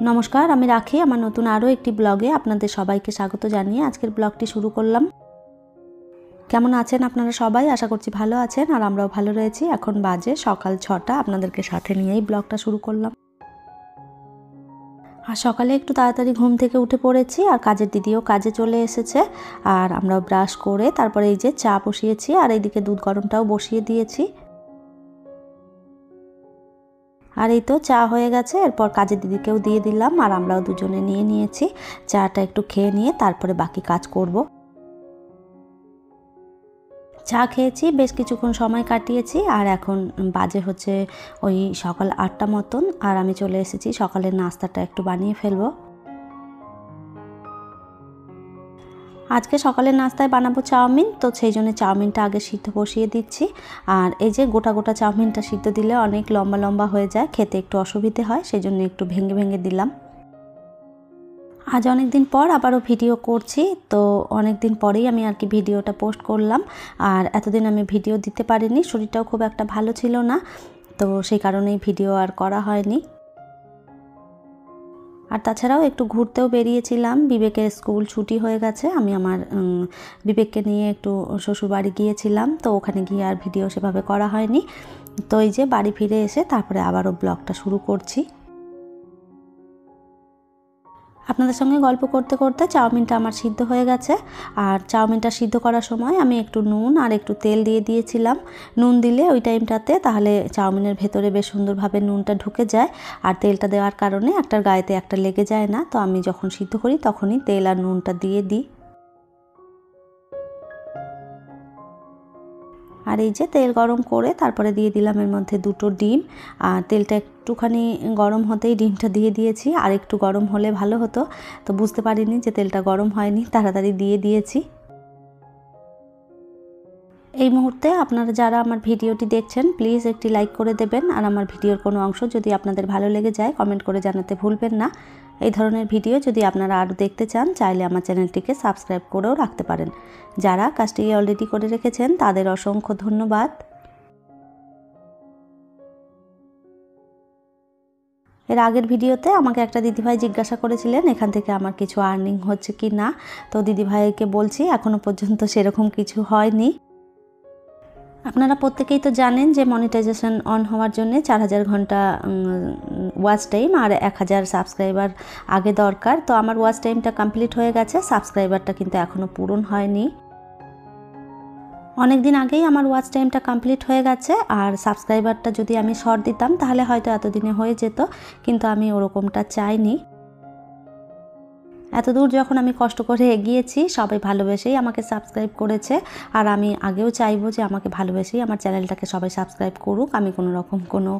নমস্কার, আমি রাখি আমার নতুন আরও একটি ব্লগে আপনাদের সবাইকে স্বাগত জানিয়ে আজকের ব্লগটি শুরু করলাম। কেমন আছেন আপনারা সবাই? আশা করছি ভালো আছেন, আর আমরাও ভালো রয়েছি। এখন বাজে সকাল 6টা, আপনাদেরকে সাথে নিয়েই ব্লগটা শুরু করলাম। আর সকালে একটু তাড়াতাড়ি ঘুম থেকে উঠে পড়েছি, আর কাজের দিদিও কাজে চলে এসেছে। আর আমরাও ব্রাশ করে তারপরে এই যে চা বসিয়েছি, আর এইদিকে দুধ গরমটাও বসিয়ে দিয়েছি। আর এই তো চা হয়ে গেছে, এরপর কাজের দিদিকেও দিয়ে দিলাম, আর আমরাও দুজনে নিয়েছি। চাটা একটু খেয়ে নিয়ে তারপরে বাকি কাজ করব। চা খেয়েছি, বেশ কিছুক্ষণ সময় কাটিয়েছি, আর এখন বাজে হচ্ছে ওই সকাল 8টা মতন। আর আমি চলে এসেছি সকালের নাস্তাটা একটু বানিয়ে ফেলবো। আজকে সকালের নাস্তায় বানাবো চাউমিন, তো সেই জন্য চাউমিনটা আগে সিদ্ধ বসিয়ে দিচ্ছি। আর এই যে গোটা গোটা চাউমিনটা সিদ্ধ দিলে অনেক লম্বা লম্বা হয়ে যায়, খেতে একটু অসুবিধে হয়, সেই জন্য একটু ভেঙে ভেঙে দিলাম। আজ অনেক দিন পর আবারও ভিডিও করছি, তো অনেক দিন পরেই আমি আর কি ভিডিওটা পোস্ট করলাম। আর এতদিন আমি ভিডিও দিতে পারিনি, শরীরটাও খুব একটা ভালো ছিল না, তো সেই কারণেই ভিডিও আর করা হয়নি। আর তাছাড়াও একটু ঘুরতেও বেরিয়েছিলাম, বিবেকের স্কুল ছুটি হয়ে গেছে। আমি আমার বিবেককে নিয়ে একটু শ্বশুরবাড়ি গিয়েছিলাম, তো ওখানে গিয়ে আর ভিডিও সেভাবে করা হয়নি। তো এই যে বাড়ি ফিরে এসে তারপরে আবারও ব্লগটা শুরু করছি। আপনাদের সঙ্গে গল্প করতে করতে চাউমিনটা আমার সিদ্ধ হয়ে গেছে। আর চাউমিনটা সিদ্ধ করার সময় আমি একটু নুন আর একটু তেল দিয়ে দিয়েছিলাম। নুন দিলে ওই টাইমটাতে তাহলে চাউমিনের ভেতরে বেশ সুন্দরভাবে নুনটা ঢুকে যায়, আর তেলটা দেওয়ার কারণে একটার গায়েতে একটা লেগে যায় না। তো আমি যখন সিদ্ধ করি তখনই তেল আর নুনটা দিয়ে দিই। আর এই যে তেল গরম করে তারপরে দিয়ে দিলাম এর মধ্যে 2টো ডিম। আর তেলটা একটুখানি গরম হতেই ডিমটা দিয়ে দিয়েছি, আর একটু গরম হলে ভালো হতো, তো বুঝতে পারিনি যে তেলটা গরম হয়নি, তাড়াতাড়ি দিয়ে দিয়েছি। এই মুহূর্তে আপনারা যারা আমার ভিডিওটি দেখছেন প্লিজ একটি লাইক করে দেবেন, আর আমার ভিডিওর কোনো অংশ যদি আপনাদের ভালো লেগে যায় কমেন্ট করে জানাতে ভুলবেন না। এই ধরনের ভিডিও যদি আপনারা আরও দেখতে চান চাইলে আমার চ্যানেলটিকে সাবস্ক্রাইব করেও রাখতে পারেন। যারা কাজটি অলরেডি করে রেখেছেন তাদের অসংখ্য ধন্যবাদ। এর আগের ভিডিওতে আমাকে একটা দিদিভাই জিজ্ঞাসা করেছিলেন এখান থেকে আমার কিছু আর্নিং হচ্ছে কি না, তো দিদিভাইকে বলছি এখনও পর্যন্ত সেরকম কিছু হয়নি। আপনারা প্রত্যেকেই তো জানেন যে মনিটাইজেশন অন হওয়ার জন্য 4000 ঘন্টা ওয়াচ টাইম আর 1000 সাবস্ক্রাইবার আগে দরকার। তো আমার ওয়াচ টাইমটা কমপ্লিট হয়ে গেছে, সাবস্ক্রাইবারটা কিন্তু এখনও পূরণ হয়নি। অনেক দিন আগেই আমার ওয়াচ টাইমটা কমপ্লিট হয়ে গেছে, আর সাবস্ক্রাইবারটা যদি আমি শর্ট দিতাম তাহলে হয়তো এতদিনে হয়ে যেত, কিন্তু আমি ওরকমটা চাইনি। এতদূর যখন আমি কষ্ট করে এগিয়েছি, সবাই ভালোবেসেই আমাকে সাবস্ক্রাইব করেছে, আর আমি আগেও চাইবো যে আমাকে ভালোবেসেই আমার চ্যানেলটাকে সবাই সাবস্ক্রাইব করুক। আমি কোনো রকম কোনো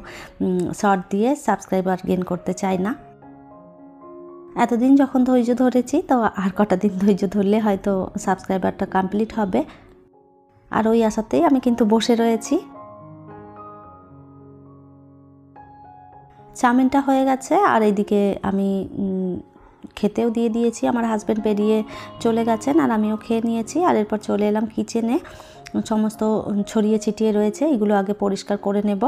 শর্ট দিয়ে সাবস্ক্রাইবার গেইন করতে চাই না। এতদিন যখন ধৈর্য ধরেছি, তো আর কটা দিন ধৈর্য ধরলে হয়তো সাবস্ক্রাইবারটা কমপ্লিট হবে, আর ওই আশাতেই আমি কিন্তু বসে রয়েছি। চাউমিনটা হয়ে গেছে, আর এইদিকে আমি খেতেও দিয়ে দিয়েছি। আমার হাজব্যান্ড বেরিয়ে চলে গেছেন, আর আমিও খেয়ে নিয়েছি। আর এরপর চলে এলাম কিচেনে। সমস্ত ছড়িয়ে ছিটিয়ে রয়েছে, এগুলো আগে পরিষ্কার করে নেব।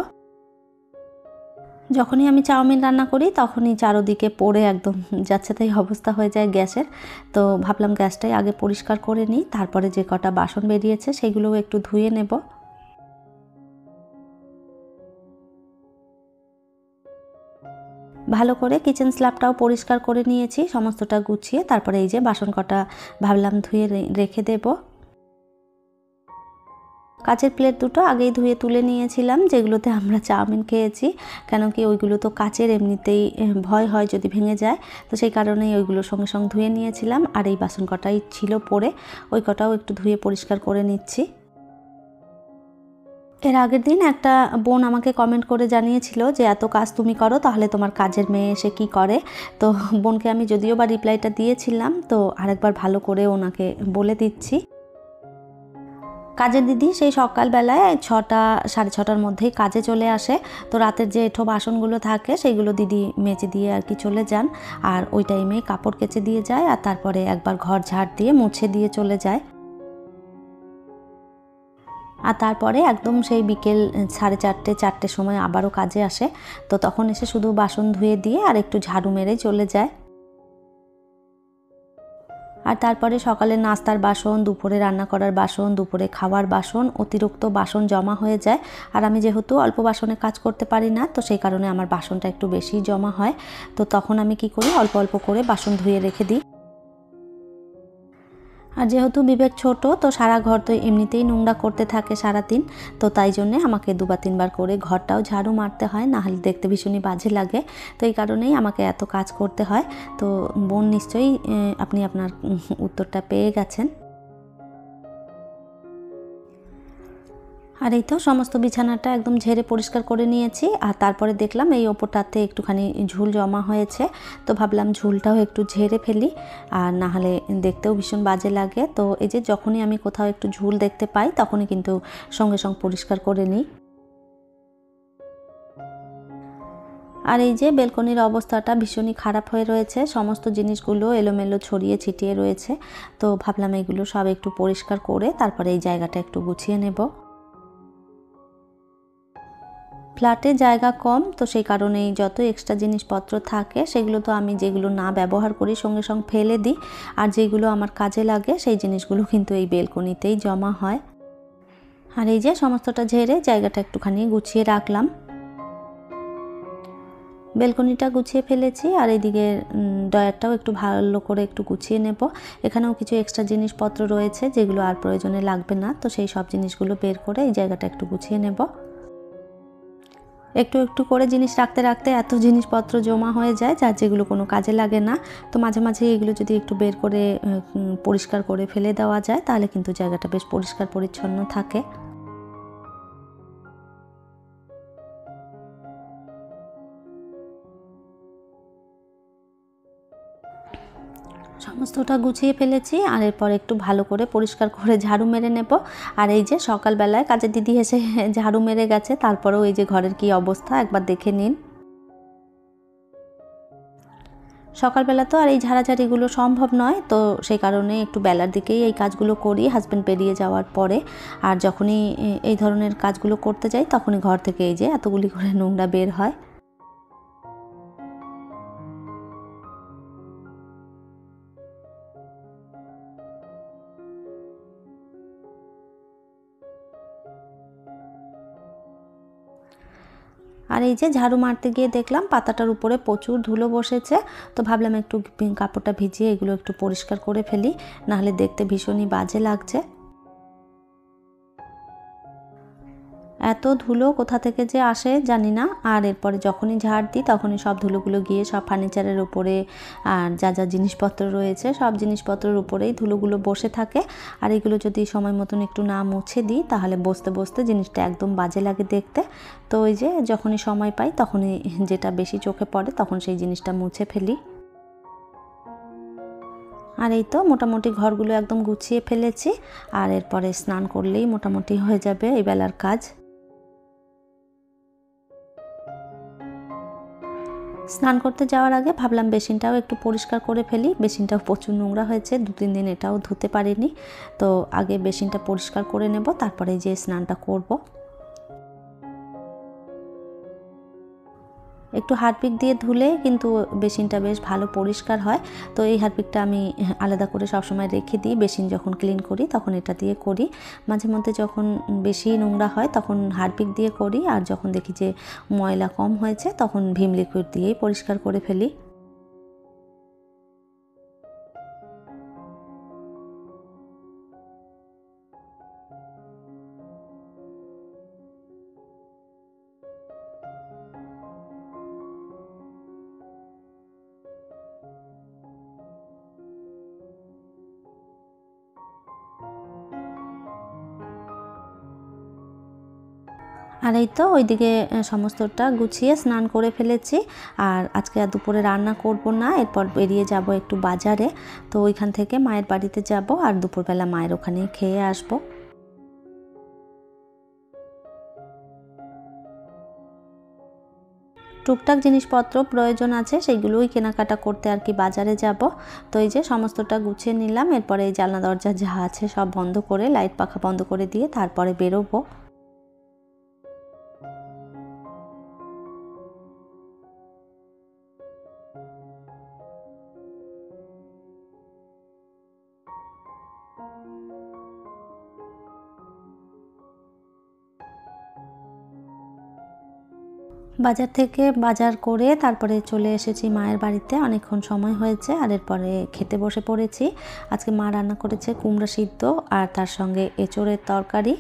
যখনই আমি চাউমিন রান্না করি তখনই চারোদিকে পড়ে একদম যাচ্ছে তাই অবস্থা হয়ে যায় গ্যাসের। তো ভাবলাম গ্যাসটাই আগে পরিষ্কার করে নিই, তারপরে যে কটা বাসন বেরিয়েছে সেগুলোও একটু ধুয়ে নেব। ভালো করে কিচেন স্ল্যাবটাও পরিষ্কার করে নিয়েছি, সমস্তটা গুছিয়ে তারপরে এই যে বাসন কটা ভাবলাম ধুয়ে রেখে দেব। কাচের প্লেট দুটো আগেই ধুয়ে তুলে নিয়েছিলাম, যেগুলোতে আমরা চাউমিন খেয়েছি, কেন কি ওইগুলো তো কাচের এমনিতেই ভয় হয় যদি ভেঙে যায়, তো সেই কারণেই ওইগুলোর সঙ্গে সঙ্গে ধুয়ে নিয়েছিলাম। আর এই বাসন কটাই ছিল পড়ে, ওই কটাও একটু ধুয়ে পরিষ্কার করে নিচ্ছি। এর আগের দিন একটা বোন আমাকে কমেন্ট করে জানিয়েছিল যে এত কাজ তুমি করো তাহলে তোমার কাজের মেয়ে এসে কী করে। তো বোনকে আমি যদিও বা রিপ্লাইটা দিয়েছিলাম, তো আরেকবার ভালো করে ওনাকে বলে দিচ্ছি। কাজের দিদি সেই সকালবেলায় 6টা 6:30টার মধ্যেই কাজে চলে আসে, তো রাতের যে এঁঠো বাসনগুলো থাকে সেইগুলো দিদি মেজে দিয়ে আর কি চলে যান, আর ওই টাইমে কাপড় কেচে দিয়ে যায়, আর তারপরে একবার ঘর ঝাড় দিয়ে মুছে দিয়ে চলে যায়। আর তারপরে একদম সেই বিকেল 4:30-4টের সময় আবারও কাজে আসে। তো তখন এসে শুধু বাসন ধুয়ে দিয়ে আর একটু ঝাড়ু মেরে চলে যায়। আর তারপরে সকালের নাস্তার বাসন, দুপুরে রান্না করার বাসন, দুপুরে খাওয়ার বাসন, অতিরিক্ত বাসন জমা হয়ে যায়। আর আমি যেহেতু অল্প বাসনে কাজ করতে পারি না, তো সেই কারণে আমার বাসনটা একটু বেশিই জমা হয়। তো তখন আমি কি করি, অল্প অল্প করে বাসন ধুয়ে রেখে দিই। আর যেহেতু বিবেক ছোট, তো সারা ঘর তো এমনিতেই নোংরা করতে থাকে সারাদিন। তো তাই জন্যে আমাকে 2 বার 3 বার করে ঘরটাও ঝাড়ু মারতে হয়, নাহলে দেখতে ভীষণই বাজে লাগে। তো এই কারণেই আমাকে এত কাজ করতে হয়। তো বোন নিশ্চয়ই আপনি আপনার উত্তরটা পেয়ে গেছেন। আর এই তো সমস্ত বিছানাটা একদম ঝেড়ে পরিষ্কার করে নিয়েছি। আর তারপরে দেখলাম এই ওপরটাতে একটুখানি ঝুল জমা হয়েছে। তো ভাবলাম ঝুলটাও একটু ঝেড়ে ফেলি, আর না হলে দেখতেও ভীষণ বাজে লাগে। তো এই যে যখনই আমি কোথাও একটু ঝুল দেখতে পাই, তখনই কিন্তু সঙ্গে সঙ্গে পরিষ্কার করে নিই। আর এই যে বেলকনির অবস্থাটা ভীষণই খারাপ হয়ে রয়েছে, সমস্ত জিনিসগুলো এলোমেলো ছড়িয়ে ছিটিয়ে রয়েছে। তো ভাবলাম এগুলো সব একটু পরিষ্কার করে তারপরে এই জায়গাটা একটু গুছিয়ে নেব। ফ্ল্যাটে জায়গা কম, তো সেই কারণেই যত এক্সট্রা জিনিসপত্র থাকে সেগুলো তো আমি যেগুলো না ব্যবহার করি সঙ্গে সঙ্গে ফেলে দিই। আর যেগুলো আমার কাজে লাগে সেই জিনিসগুলো কিন্তু এই বেলকনিতেই জমা হয়। আর এই যে সমস্তটা ঝেড়ে জায়গাটা একটুখানি গুছিয়ে রাখলাম। বেলকনিটা গুছিয়ে ফেলেছি, আর এইদিকে ড্রয়ারটাও একটু ভালো করে একটু গুছিয়ে নেব। এখানেও কিছু এক্সট্রা জিনিসপত্র রয়েছে যেগুলো আর প্রয়োজনে লাগবে না, তো সেই সব জিনিসগুলো বের করে এই জায়গাটা একটু গুছিয়ে নেব। একটু একটু করে জিনিস রাখতে রাখতে এত জিনিসপত্র জমা হয়ে যায় যার যেগুলো কোনো কাজে লাগে না। তো মাঝে মাঝে এগুলো যদি একটু বের করে পরিষ্কার করে ফেলে দেওয়া যায়, তাহলে কিন্তু জায়গাটা বেশ পরিষ্কার পরিচ্ছন্ন থাকে। সমস্তটা গুছিয়ে ফেলেছি, আর এরপর একটু ভালো করে পরিষ্কার করে ঝাড়ু মেরে নেব। আর এই যে সকালবেলায় কাজের দিদি এসে ঝাড়ু মেরে গেছে, তারপরেও এই যে ঘরের কি অবস্থা একবার দেখে নিন। সকালবেলা তো আর এই ঝাড়াঝাড়িগুলো সম্ভব নয়, তো সেই কারণে একটু বেলার দিকেই এই কাজগুলো করি হাজব্যান্ড বেরিয়ে যাওয়ার পরে। আর যখনই এই ধরনের কাজগুলো করতে যাই, তখনই ঘর থেকে এই যে এতগুলি করে নোংরা বের হয়। আর এই যে ঝাড়ু মারতে গিয়ে দেখলাম পাতাটার উপরে প্রচুর ধুলো বসেছে। তো ভাবলাম একটু কাপড়টা ভিজিয়ে এগুলো একটু পরিষ্কার করে ফেলি, নাহলে দেখতে ভীষণই বাজে লাগছে। এত ধুলো কোথা থেকে যে আসে জানি না। আর এরপরে যখনই ঝাড় দিই তখনই সব ধুলোগুলো গিয়ে সব ফার্নিচারের উপরে, আর যা যা জিনিসপত্র রয়েছে সব জিনিসপত্রের উপরেই ধুলোগুলো বসে থাকে। আর এগুলো যদি সময় মতন একটু না মুছে দিই, তাহলে বসতে বসতে জিনিসটা একদম বাজে লাগে দেখতে। তো ওই যে যখনই সময় পাই তখনই যেটা বেশি চোখে পড়ে তখন সেই জিনিসটা মুছে ফেলি। আর এই তো মোটামুটি ঘরগুলো একদম গুছিয়ে ফেলেছি। আর এরপরে স্নান করলেই মোটামুটি হয়ে যাবে এই বেলার কাজ। স্নান করতে যাওয়ার আগে ভাবলাম বেসিনটাও একটু পরিষ্কার করে ফেলি। বেসিনটাও প্রচুর নোংরা হয়েছে, 2-3 দিন এটাও ধুতে পারিনি। তো আগে বেসিনটা পরিষ্কার করে নেব, তারপরে যে স্নানটা করব। একটু হারপিক দিয়ে ধুলে কিন্তু বেসিনটা বেশ ভালো পরিষ্কার হয়। তো এই হারপিকটা আমি আলাদা করে সবসময় রেখে দিই। বেসিন যখন ক্লিন করি তখন এটা দিয়ে করি। মাঝে মধ্যে যখন বেশি নোংরা হয় তখন হারপিক দিয়ে করি, আর যখন দেখি যে ময়লা কম হয়েছে তখন ভিম লিকুইড দিয়েই পরিষ্কার করে ফেলি। আর এই তো ওইদিকে সমস্তটা গুছিয়ে স্নান করে ফেলেছি। আর আজকে আর দুপুরে রান্না করব না, এরপর বেরিয়ে যাব একটু বাজারে। তো ওইখান থেকে মায়ের বাড়িতে যাব, আর দুপুরবেলা মায়ের ওখানেই খেয়ে আসব। টুকটাক জিনিসপত্র প্রয়োজন আছে, সেইগুলোই কেনাকাটা করতে আর কি বাজারে যাব। তো এই যে সমস্তটা গুছিয়ে নিলাম। এরপরে এই জানলা দরজা যা আছে সব বন্ধ করে, লাইট পাখা বন্ধ করে দিয়ে তারপরে বেরোবো। বাজার থেকে বাজার করে তারপরে চলে এসেছি মায়ের বাড়িতে। অনেকক্ষণ সময় হয়েছে আর এরপরে খেতে বসে পড়েছি। আজকে মা রান্না করেছে কুমড়া সিদ্ধ আর তার সঙ্গে এঁচোড়ের তরকারি,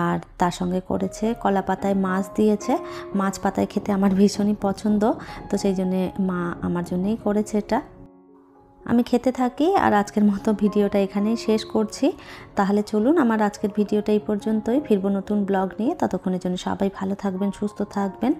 আর তার সঙ্গে করেছে কলা পাতায় মাছ দিয়েছে। মাছ পাতায় খেতে আমার ভীষণই পছন্দ, তো সেই জন্যে মা আমার জন্যেই করেছে এটা। আমি খেতে থাকি আর আজকের মতো ভিডিওটা এখানেই শেষ করছি। তাহলে চলুন, আমার আজকের ভিডিওটা এই পর্যন্তই। ফিরবো নতুন ব্লগ নিয়ে। ততক্ষণের জন্য সবাই ভালো থাকবেন, সুস্থ থাকবেন।